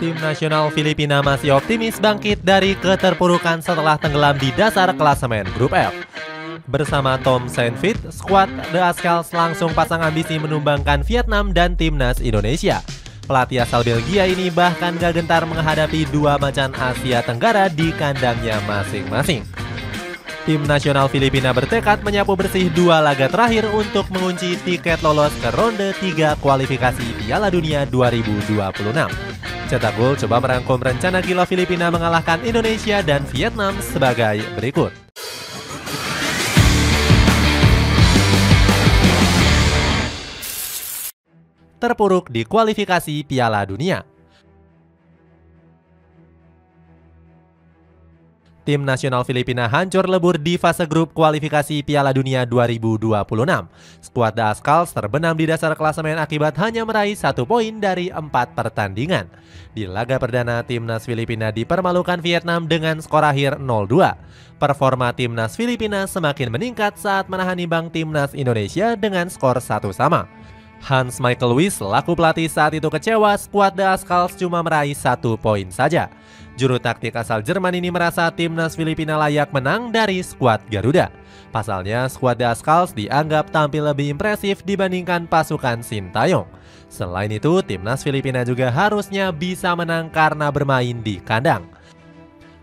Tim nasional Filipina masih optimis bangkit dari keterpurukan setelah tenggelam di dasar klasemen Grup F. Bersama Tom Saintfiet, skuad The Ascals langsung pasang ambisi menumbangkan Vietnam dan timnas Indonesia. Pelatih asal Belgia ini bahkan gak gentar menghadapi dua macan Asia Tenggara di kandangnya masing-masing. Tim nasional Filipina bertekad menyapu bersih dua laga terakhir untuk mengunci tiket lolos ke ronde 3 kualifikasi Piala Dunia 2026. Cetak Gol coba merangkum rencana gila Filipina mengalahkan Indonesia dan Vietnam sebagai berikut. Terpuruk di kualifikasi Piala Dunia. Tim nasional Filipina hancur lebur di fase grup kualifikasi Piala Dunia 2026. Skuad The Ascals terbenam di dasar klasemen akibat hanya meraih 1 poin dari 4 pertandingan. Di laga perdana, timnas Filipina dipermalukan Vietnam dengan skor akhir 0-2. Performa timnas Filipina semakin meningkat saat menahan imbang timnas Indonesia dengan skor 1-1. Hans Michael Wyss selaku pelatih saat itu kecewa skuad The Ascals cuma meraih 1 poin saja. Juru taktik asal Jerman ini merasa timnas Filipina layak menang dari skuad Garuda. Pasalnya, skuad The Ascals dianggap tampil lebih impresif dibandingkan pasukan Sintayong. Selain itu, timnas Filipina juga harusnya bisa menang karena bermain di kandang.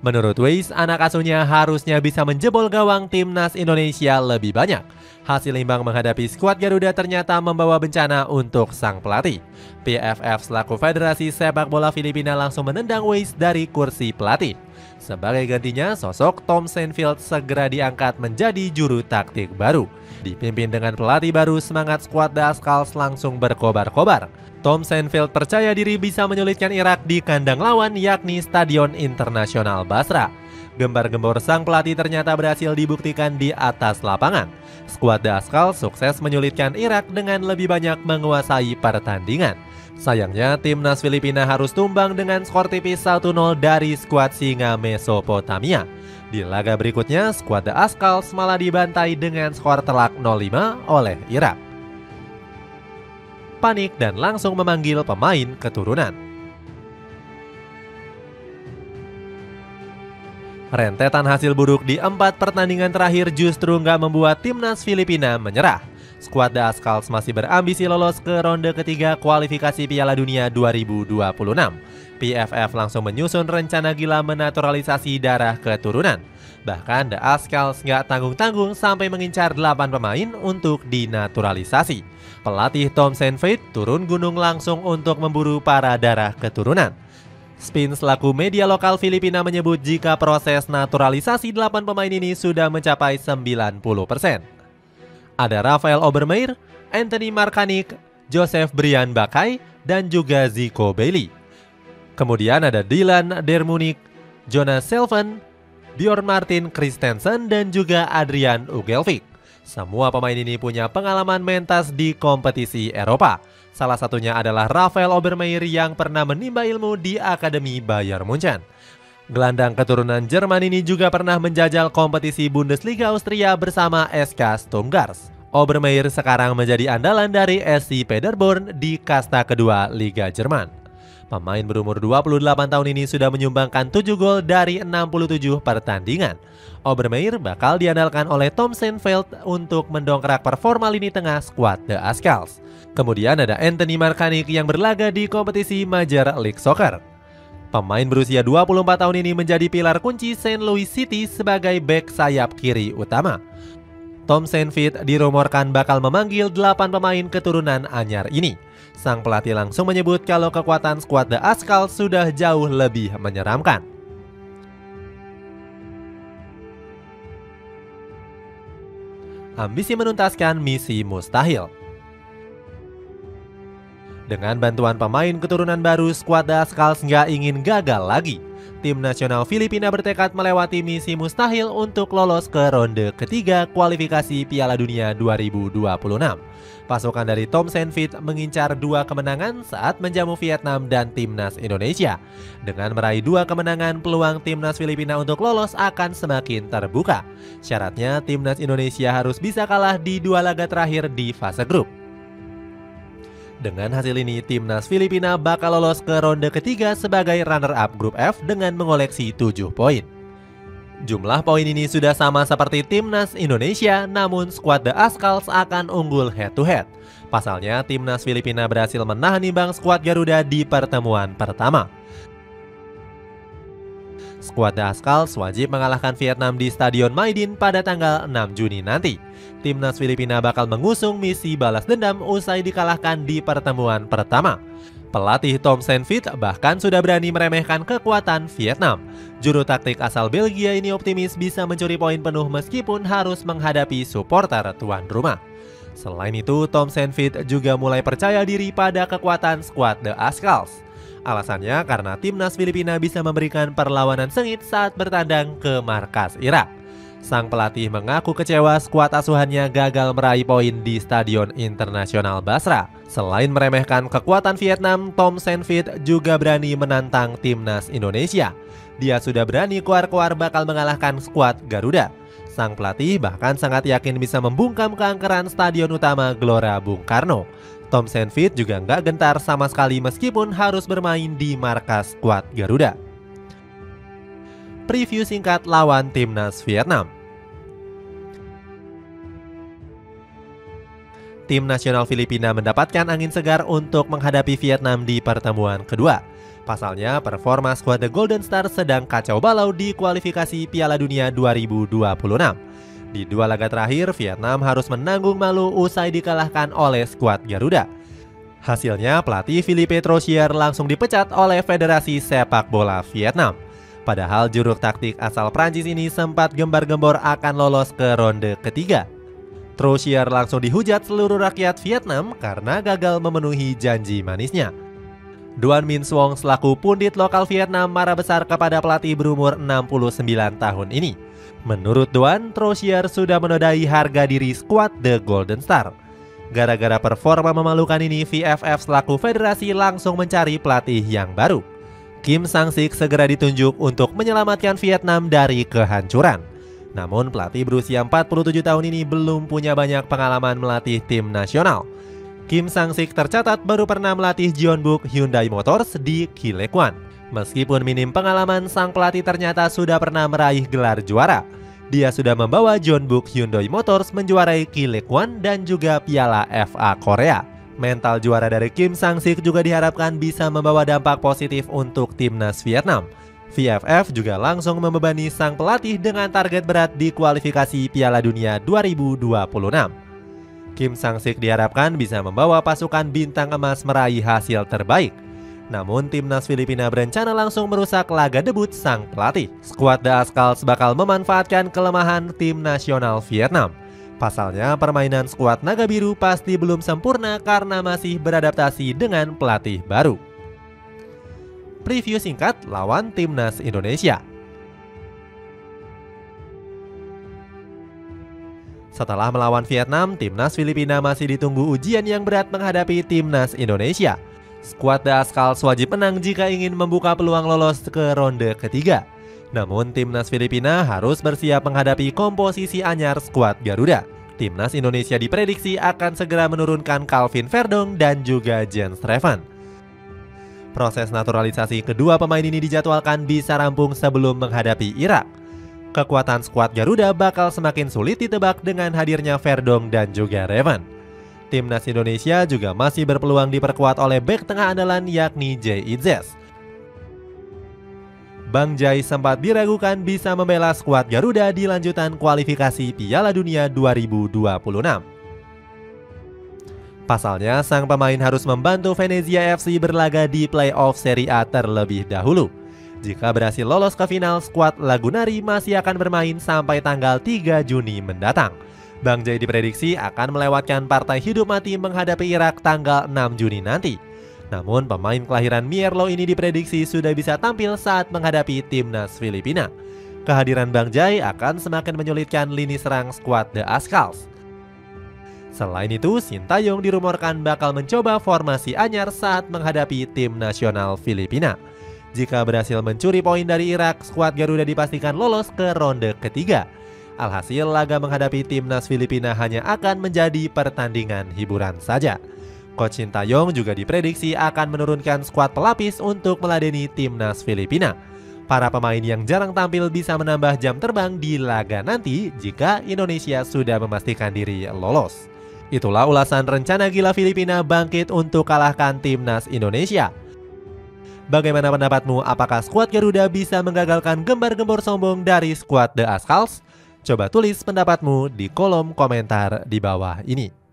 Menurut Wyss, anak asuhnya harusnya bisa menjebol gawang timnas Indonesia lebih banyak. Hasil imbang menghadapi skuad Garuda ternyata membawa bencana untuk sang pelatih. PFF selaku Federasi Sepak Bola Filipina langsung menendang Wyss dari kursi pelatih. Sebagai gantinya, sosok Tom Saintfiet segera diangkat menjadi juru taktik baru. Dipimpin dengan pelatih baru, semangat skuad The Ascals langsung berkobar-kobar. Tom Saintfiet percaya diri bisa menyulitkan Irak di kandang lawan, yakni Stadion Internasional Basra. Gembar-gembor sang pelatih ternyata berhasil dibuktikan di atas lapangan. Skuad The Ascals sukses menyulitkan Irak dengan lebih banyak menguasai pertandingan. Sayangnya, timnas Filipina harus tumbang dengan skor tipis 1-0 dari skuad Singa Mesopotamia. Di laga berikutnya, skuad The Ascals malah dibantai dengan skor telak 0-5 oleh Irak. Panik dan langsung memanggil pemain keturunan. Rentetan hasil buruk di 4 pertandingan terakhir justru nggak membuat timnas Filipina menyerah. Skuad The Ascals masih berambisi lolos ke ronde ketiga kualifikasi Piala Dunia 2026. PFF langsung menyusun rencana gila menaturalisasi darah keturunan. Bahkan The Ascals nggak tanggung-tanggung sampai mengincar 8 pemain untuk dinaturalisasi. Pelatih Tom Saintfiet turun gunung langsung untuk memburu para darah keturunan. Spin selaku media lokal Filipina menyebut jika proses naturalisasi 8 pemain ini sudah mencapai 90%. Ada Rafael Obermeier, Anthony Markanik, Joseph Brian Bakay, dan juga Zico Bailey. Kemudian ada Dylan Dermunik, Jonas Selven, Bjorn Martin Christensen, dan juga Adrian Ugelvik. Semua pemain ini punya pengalaman mentas di kompetisi Eropa. Salah satunya adalah Rafael Obermeier yang pernah menimba ilmu di Akademi Bayern Munchen. Gelandang keturunan Jerman ini juga pernah menjajal kompetisi Bundesliga Austria bersama SK Stuttgart. Obermeier sekarang menjadi andalan dari SC Paderborn di kasta kedua Liga Jerman. Pemain berumur 28 tahun ini sudah menyumbangkan 7 gol dari 67 pertandingan. Obermeier bakal diandalkan oleh Tom Saintfiet untuk mendongkrak performa lini tengah skuad The Ascals. Kemudian ada Anthony Markanik yang berlaga di kompetisi Major League Soccer. Pemain berusia 24 tahun ini menjadi pilar kunci St. Louis City sebagai bek sayap kiri utama. Tom Saintfiet dirumorkan bakal memanggil 8 pemain keturunan anyar ini. Sang pelatih langsung menyebut kalau kekuatan skuad The Ascals sudah jauh lebih menyeramkan. Ambisi menuntaskan misi mustahil. Dengan bantuan pemain keturunan baru, skuad The Ascals nggak ingin gagal lagi. Tim nasional Filipina bertekad melewati misi mustahil untuk lolos ke ronde ketiga kualifikasi Piala Dunia 2026. Pasukan dari Tom Saintfiet mengincar 2 kemenangan saat menjamu Vietnam dan timnas Indonesia. Dengan meraih 2 kemenangan, peluang timnas Filipina untuk lolos akan semakin terbuka. Syaratnya timnas Indonesia harus bisa kalah di 2 laga terakhir di fase grup. Dengan hasil ini, timnas Filipina bakal lolos ke ronde ketiga sebagai runner-up grup F dengan mengoleksi 7 poin. Jumlah poin ini sudah sama seperti timnas Indonesia, namun skuad The Ascals akan unggul head-to-head. Pasalnya, timnas Filipina berhasil menahan imbang skuad Garuda di pertemuan pertama. Skuad The Ascals wajib mengalahkan Vietnam di Stadion Maidin pada tanggal 6 Juni nanti. Timnas Filipina bakal mengusung misi balas dendam usai dikalahkan di pertemuan pertama. Pelatih Tom Saintfiet bahkan sudah berani meremehkan kekuatan Vietnam. Juru taktik asal Belgia ini optimis bisa mencuri poin penuh meskipun harus menghadapi supporter tuan rumah. Selain itu, Tom Saintfiet juga mulai percaya diri pada kekuatan skuad The Ascals. Alasannya karena timnas Filipina bisa memberikan perlawanan sengit saat bertandang ke markas Irak. Sang pelatih mengaku kecewa skuad asuhannya gagal meraih poin di Stadion Internasional Basra. Selain meremehkan kekuatan Vietnam, Tom Saintfiet juga berani menantang timnas Indonesia. Dia sudah berani kuar-kuar bakal mengalahkan skuad Garuda. Sang pelatih bahkan sangat yakin bisa membungkam keangkeran Stadion Utama Gelora Bung Karno. Tom Saintfiet juga nggak gentar sama sekali meskipun harus bermain di markas skuad Garuda. Preview singkat lawan timnas Vietnam. Tim nasional Filipina mendapatkan angin segar untuk menghadapi Vietnam di pertemuan kedua. Pasalnya, performa skuad The Golden Star sedang kacau balau di kualifikasi Piala Dunia 2026. Di dua laga terakhir, Vietnam harus menanggung malu usai dikalahkan oleh skuad Garuda. Hasilnya, pelatih Philippe Troussier langsung dipecat oleh Federasi Sepak Bola Vietnam. Padahal juru taktik asal Prancis ini sempat gembar-gembor akan lolos ke ronde ketiga. Troussier langsung dihujat seluruh rakyat Vietnam karena gagal memenuhi janji manisnya. Duan Minh Suong selaku pundit lokal Vietnam marah besar kepada pelatih berumur 69 tahun ini. Menurut Duan, Troussier sudah menodai harga diri skuad The Golden Star. Gara-gara performa memalukan ini, VFF selaku federasi langsung mencari pelatih yang baru. Kim Sang-sik segera ditunjuk untuk menyelamatkan Vietnam dari kehancuran. Namun pelatih berusia 47 tahun ini belum punya banyak pengalaman melatih tim nasional. Kim Sang-sik tercatat baru pernah melatih Jeonbuk Hyundai Motors di Kilequan. Meskipun minim pengalaman, sang pelatih ternyata sudah pernah meraih gelar juara. Dia sudah membawa Jeonbuk Hyundai Motors menjuarai Kilequan dan juga Piala FA Korea. Mental juara dari Kim Sang-sik juga diharapkan bisa membawa dampak positif untuk timnas Vietnam. VFF juga langsung membebani sang pelatih dengan target berat di kualifikasi Piala Dunia 2026. Kim Sang-sik diharapkan bisa membawa pasukan bintang emas meraih hasil terbaik. Namun timnas Filipina berencana langsung merusak laga debut sang pelatih. Skuad The Ascals bakal memanfaatkan kelemahan tim nasional Vietnam. Pasalnya permainan skuad Naga Biru pasti belum sempurna karena masih beradaptasi dengan pelatih baru. Preview singkat lawan timnas Indonesia. Setelah melawan Vietnam, timnas Filipina masih ditunggu ujian yang berat menghadapi timnas Indonesia. Skuad The Ascals wajib menang jika ingin membuka peluang lolos ke ronde ketiga. Namun timnas Filipina harus bersiap menghadapi komposisi anyar skuad Garuda. Timnas Indonesia diprediksi akan segera menurunkan Calvin Verdong dan juga Jens Treven. Proses naturalisasi kedua pemain ini dijadwalkan bisa rampung sebelum menghadapi Irak. Kekuatan skuad Garuda bakal semakin sulit ditebak dengan hadirnya Verdong dan juga Revan. Timnas Indonesia juga masih berpeluang diperkuat oleh bek tengah andalan yakni Jay Itzes. Bang Jai sempat diragukan bisa membela skuad Garuda di lanjutan kualifikasi Piala Dunia 2026. Pasalnya, sang pemain harus membantu Venezia FC berlaga di playoff Serie A terlebih dahulu. Jika berhasil lolos ke final, skuad Lagunari masih akan bermain sampai tanggal 3 Juni mendatang. Bang Jai diprediksi akan melewatkan partai hidup mati menghadapi Irak tanggal 6 Juni nanti. Namun pemain kelahiran Mierlo ini diprediksi sudah bisa tampil saat menghadapi timnas Filipina. Kehadiran Bang Jai akan semakin menyulitkan lini serang skuad The Ascals. Selain itu, Sintayong dirumorkan bakal mencoba formasi anyar saat menghadapi tim nasional Filipina. Jika berhasil mencuri poin dari Irak, skuad Garuda dipastikan lolos ke ronde ketiga. Alhasil, laga menghadapi timnas Filipina hanya akan menjadi pertandingan hiburan saja. Coach Sintayong juga diprediksi akan menurunkan skuad pelapis untuk meladeni timnas Filipina. Para pemain yang jarang tampil bisa menambah jam terbang di laga nanti jika Indonesia sudah memastikan diri lolos. Itulah ulasan rencana gila Filipina bangkit untuk kalahkan timnas Indonesia. Bagaimana pendapatmu? Apakah skuad Garuda bisa menggagalkan gembar-gembor sombong dari skuad The Ascals? Coba tulis pendapatmu di kolom komentar di bawah ini.